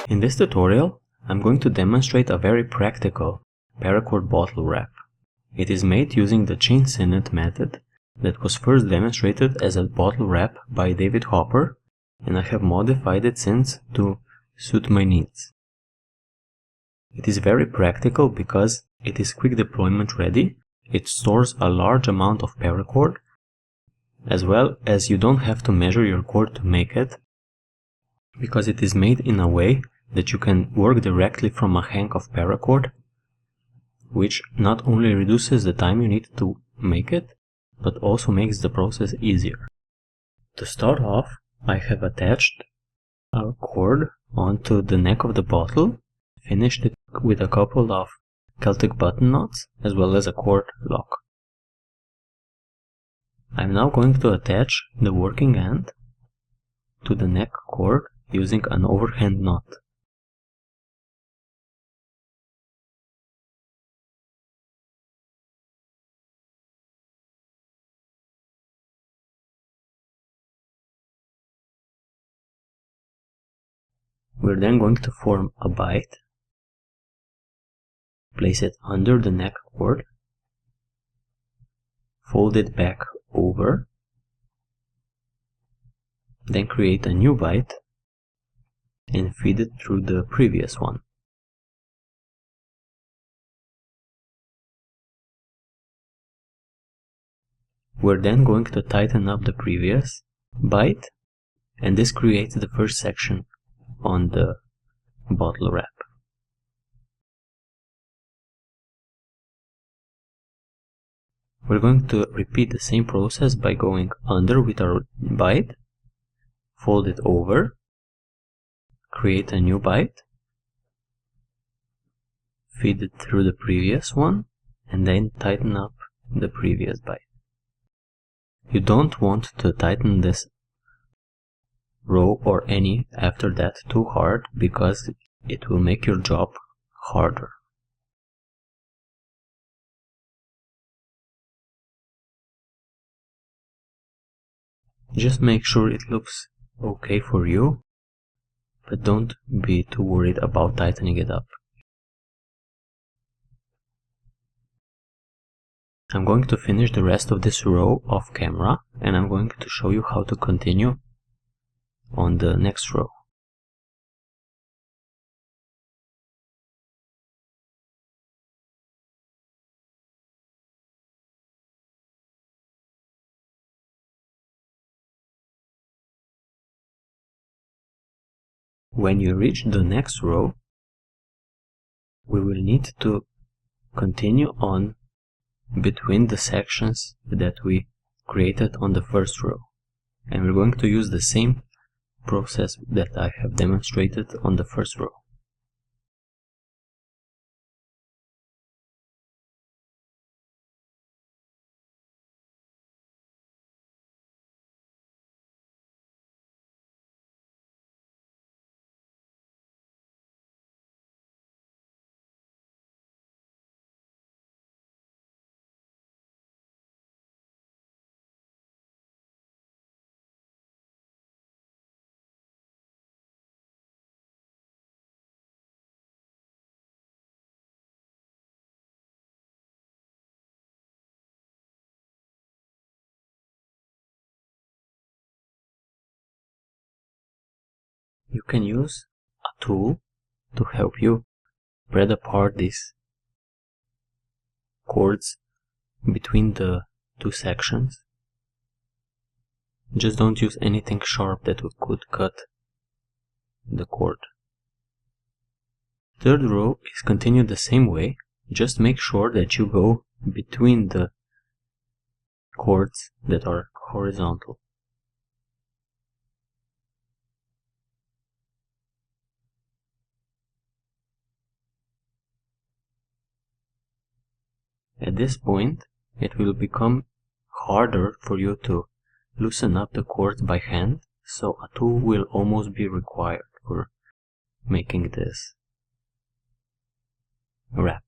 In this tutorial, I'm going to demonstrate a very practical paracord bottle wrap. It is made using the chain sinnet method that was first demonstrated as a bottle wrap by David Hopper, and I have modified it since to suit my needs. It is very practical because it is quick deployment ready, it stores a large amount of paracord, as well as you don't have to measure your cord to make it, because it is made in a way that you can work directly from a hank of paracord, which not only reduces the time you need to make it, but also makes the process easier. To start off, I have attached a cord onto the neck of the bottle, finished it with a couple of Celtic button knots, as well as a cord lock. I'm now going to attach the working end to the neck cord using an overhand knot. We're then going to form a bight, place it under the neck cord, fold it back over, then create a new bight and feed it through the previous one. We're then going to tighten up the previous bight, and this creates the first section on the bottle wrap. We're going to repeat the same process by going under with our bight, fold it over, create a new bight, feed it through the previous one, and then tighten up the previous bight. You don't want to tighten this row or any after that too hard, because it will make your job harder. Just make sure it looks okay for you, but don't be too worried about tightening it up. I'm going to finish the rest of this row off camera, and I'm going to show you how to continue on the next row. When you reach the next row, we will need to continue on between the sections that we created on the first row, and we're going to use the same process that I have demonstrated on the first row. You can use a tool to help you spread apart these cords between the two sections. Just don't use anything sharp that could cut the cord. Third row is continued the same way, just make sure that you go between the cords that are horizontal. At this point, it will become harder for you to loosen up the cords by hand, so a tool will almost be required for making this wrap.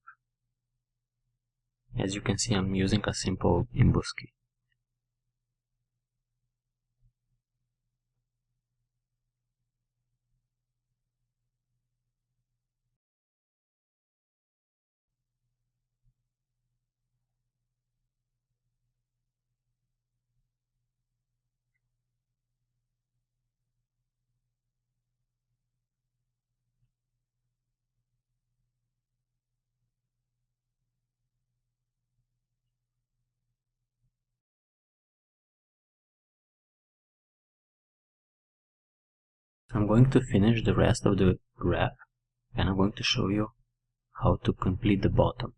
As you can see, I'm using a simple imbuski. I'm going to finish the rest of the wrap, and I'm going to show you how to complete the bottom.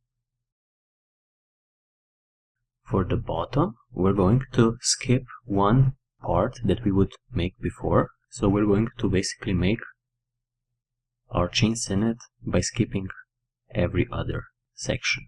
For the bottom, we're going to skip one part that we would make before. So we're going to basically make our chain sinnet by skipping every other section.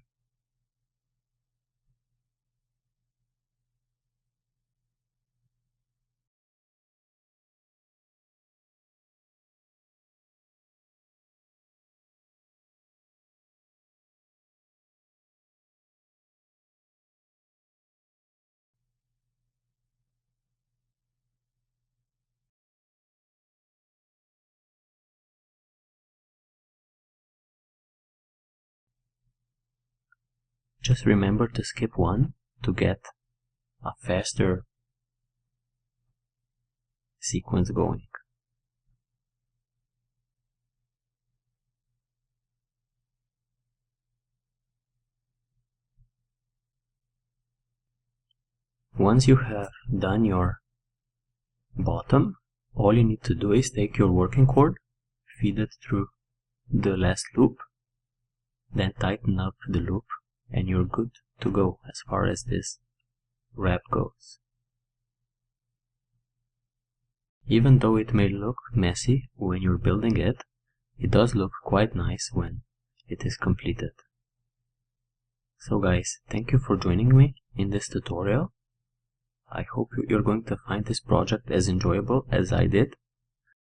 Just remember to skip one to get a faster sequence going. Once you have done your bottom, all you need to do is take your working cord, feed it through the last loop, then tighten up the loop, and you're good to go as far as this wrap goes. Even though it may look messy when you're building it, it does look quite nice when it is completed. So guys, thank you for joining me in this tutorial. I hope you're going to find this project as enjoyable as I did.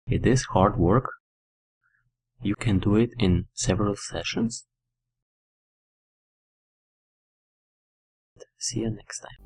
It is hard work. You can do it in several sessions. See you next time.